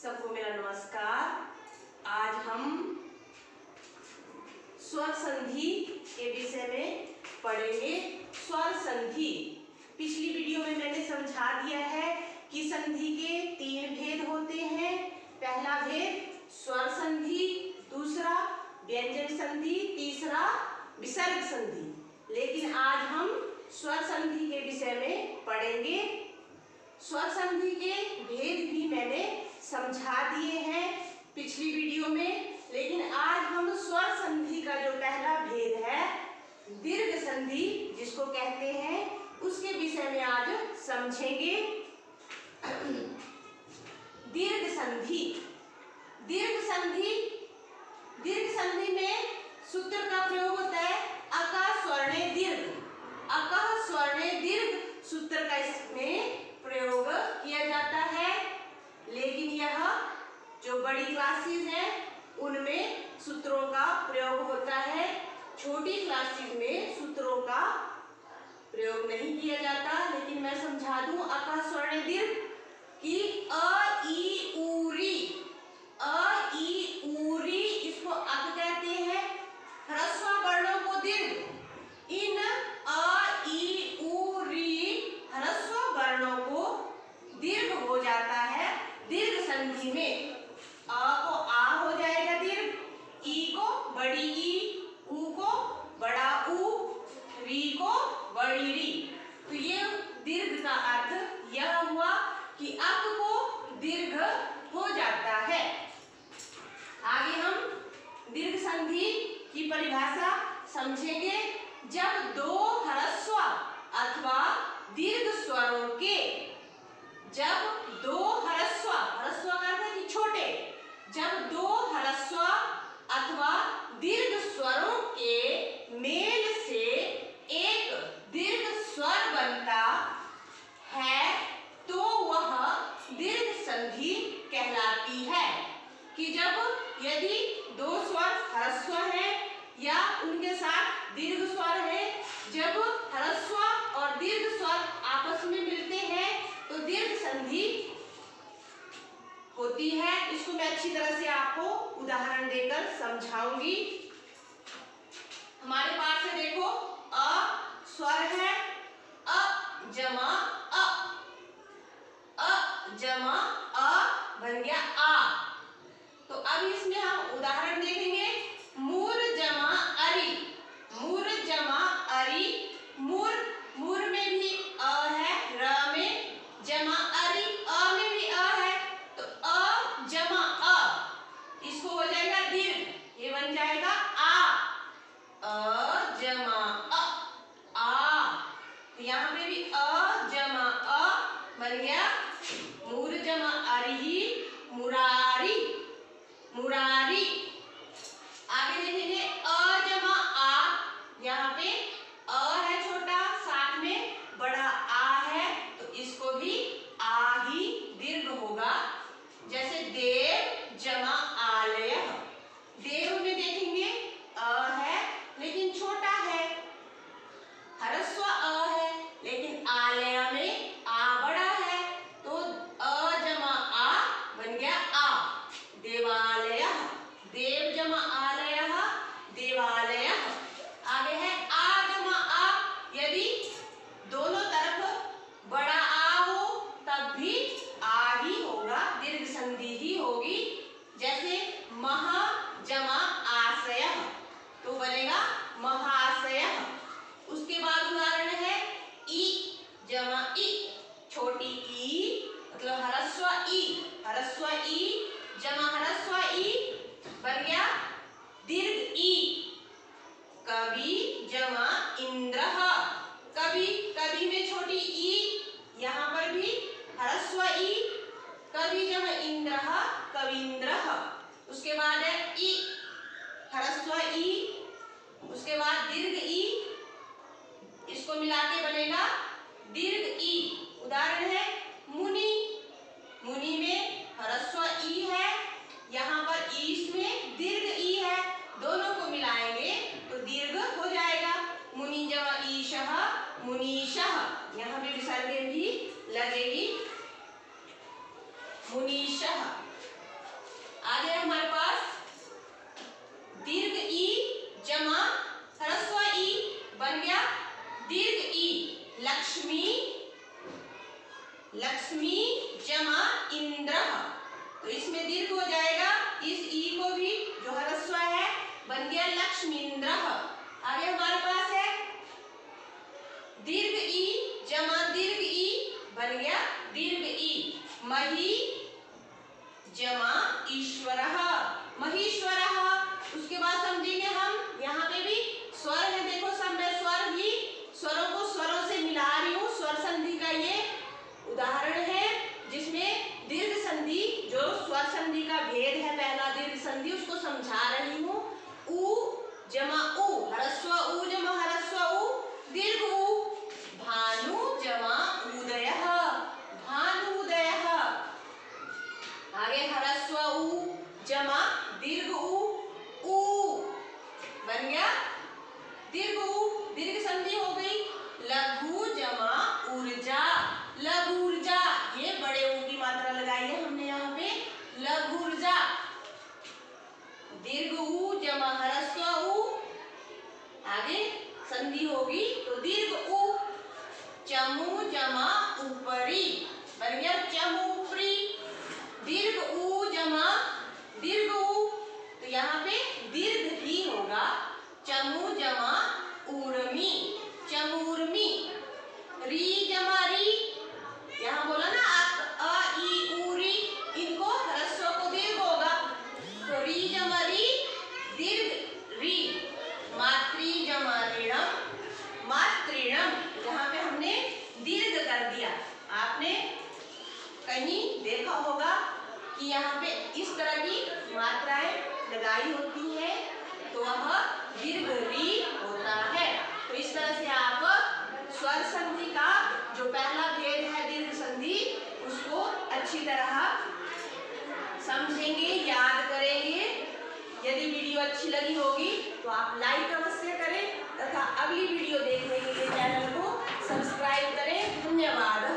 सबको मेरा नमस्कार। आज हम स्वर संधि के विषय में पढ़ेंगे। स्वर संधि पिछली वीडियो में मैंने समझा दिया है कि संधि के 3 भेद होते हैं। पहला भेद स्वर संधि, दूसरा व्यंजन संधि, तीसरा विसर्ग संधि। लेकिन आज हम स्वर संधि के विषय में पढ़ेंगे। स्वर संधि के भेद भी मैंने समझा दिए हैं पिछली वीडियो में, लेकिन आज हम स्वर संधि का जो पहला भेद है दीर्घ संधि जिसको कहते हैं, उसके विषय में आज समझेंगे। दीर्घ संधि। दीर्घ संधि में सूत्र का प्रयोग होता है अकः स्वर्णे दीर्घ। अकः स्वर्णे दीर्घ सूत्र का इसमें प्रयोग किया जाता है। लेकिन यह जो बड़ी क्लासेस हैं उनमें सूत्रों का प्रयोग होता है, छोटी क्लासेस में सूत्रों का प्रयोग नहीं किया जाता। लेकिन मैं समझा दूं अकः स्वर्णे दीर्घ कि अ ई उ री, अ ई उ री इसको अक कहते हैं। ह्रस्व वर्णों को दीर्घ। इन अ ई उ री ह्रस्व वर्णों को दीर्घ हो जाता है दीर्घ संधि में। अ को आ हो जाएगा दीर्घ, ई को बड़ी ई, उ को बड़ा उ, री को बड़ी री। तो ये दीर्घ का अर्थ यह हुआ कि अक को दीर्घ हो जाता है। आगे हम दीर्घ संधि की परिभाषा समझेंगे। जब दो ह्रस्व अथवा दीर्घ स्वरों के, जब दो ह्रस्व का अर्थ है कि छोटे, जब दो ह्रस्व अथवा दीर्घ स्वरों के मेल से एक दीर्घ स्वर बनता है तो वह दीर्घ संधि कहलाती है। कि जब यदि दो स्वर ह्रस्व हैं या उनके साथ दीर्घ स्वर है, जब ह्रस्व और दीर्घ स्वर आपस में मिलते हैं तो दीर्घ संधि होती है। इसको मैं अच्छी तरह से आपको उदाहरण देकर समझाऊंगी। हमारे पास है देखो अ स्वर है, अ जमा अ, अ जमा अ बन गया आ। तो अब इसमें हम उदाहरण देखेंगे। मूर जमा अरी, मूर जमा अरी, मूर, मूर में भी अ है, र में जमा अरी, अ में भी अ है, तो अ जमा अ इसको हो जाएगा दीर्घ, ये बन जाएगा आ। अ जमा अ, आ। तो यहाँ पे भी अ जमा अ बन गया मूर जमा अरी, मुरारी, मुरारी। आगे देखेंगे अ जमा आ, यहाँ पे अ है छोटा, साथ में बड़ा आ है, तो इसको भी आ ही दीर्घ होगा। जैसे देव जमा आलय, देव में देखेंगे अ है लेकिन छोटा है, ह्रस्व अ है, लेकिन आलय में आ बड़ा है, तो अ जमा आ बन गया आ। देवालय, देव जमा आलय, देवालय। आगे है आ जमा आ, यदि दोनों तरफ बड़ा आ हो तब भी आ ही होगा, दीर्घ संधि ही होगी। जैसे महा जमा आशय, तो बनेगा महाशय। उसके बाद उदाहरण है ई जमा ई, छोटी ई मतलब ह्रस्व ई, ह्रस्व ई जमा ह्रस्व ई बन गया दीर्घ ई। कवि जमा इंद्रः, कवि, कवि में छोटी ई, यहाँ पर भी ह्रस्व ई, कवि जमा इंद्रः, कवींद्रः। उसके बाद है ई, ह्रस्व ई, उसके बाद दीर्घ ई, इसको मिला के बनेगा दीर्घ ई। उदाहरण है मुनि, मुनि में ह्रस्व ई है, यहाँ पर ईश में दीर्घ ई है, दोनों को मिलाएंगे तो दीर्घ हो जाएगा। मुनि जमा ईशः, मुनीशः, यहाँ पे विसर्ग भी लगेगी, मुनीशः। आगे हमारे पास दीर्घ ई जमा ह्रस्व ई बन गया दीर्घ ई। लक्ष्मी, लक्ष्मी जमा इंद्र, तो इसमें दीर्घ हो जाएगा, इस ई को भी जो ह्रस्व है बन गया लक्ष्मींद्र। आगे हमारे पास है दीर्घ ई जमा दीर्घ ई बन गया दीर्घ ई। मही जमा ईश्वरः, महीश्वरः। उसके बाद समझेंगे हम, यहाँ पे भी स्वर है, देखो सब में स्वर भी, स्वरों को स्वरों से मिला रही हूँ। स्वर संधि का ये उदाहरण है जिसमें दीर्घ संधि, जो स्वर संधि का भेद है पहला दीर्घ संधि, उसको समझा रही हूँ। उ जमा उ, ह्रस्व उ जमा ह्रस्व उ, दीर्घ उ। भानु जमा उदयः, भानुदयः। आगे ह्रस्व उ जमा दीर्घ उ, ऊ बन गया दीर्घ ऊ, दीर्घ संधि हो गई। लघु जमा ऊर्जा, लघु ऊर्जा, ये बड़े ऊ की मात्रा लगाई है हमने यहाँ पे, लघु ऊर्जा। दीर्घ ऊ जमा ह्रस्व ऊ, आगे संधि होगी तो दीर्घ ऊ। चमू जमा ऊपरी बन गया चमूपरी, दीर्घ ऊ जमा दीर्घ ऊ, तो यहाँ पे दीर्घ ही होगा। चमू जमा ऊर्मी, चमूर्मी। री जमा री, यहाँ बोला ना आप अ ई ऊ री, इनको ह्रस्व को दीर्घ होगा, तो री जमा री दीर्घ री। मातृ जमा ऋणम, मातृणम, यहाँ पे हमने दीर्घ कर दिया। आपने कहीं देखा होगा कि यहाँ पे इस तरह की मात्राएं लगाई होती हैं तो वह दीर्घ री होता है। तो इस तरह से आप स्वर संधि का जो पहला भेद है दीर्घ संधि, उसको अच्छी तरह समझेंगे, याद करेंगे। यदि वीडियो अच्छी लगी होगी तो आप लाइक अवश्य करें तथा अगली वीडियो देखने के लिए चैनल को सब्सक्राइब करें। धन्यवाद।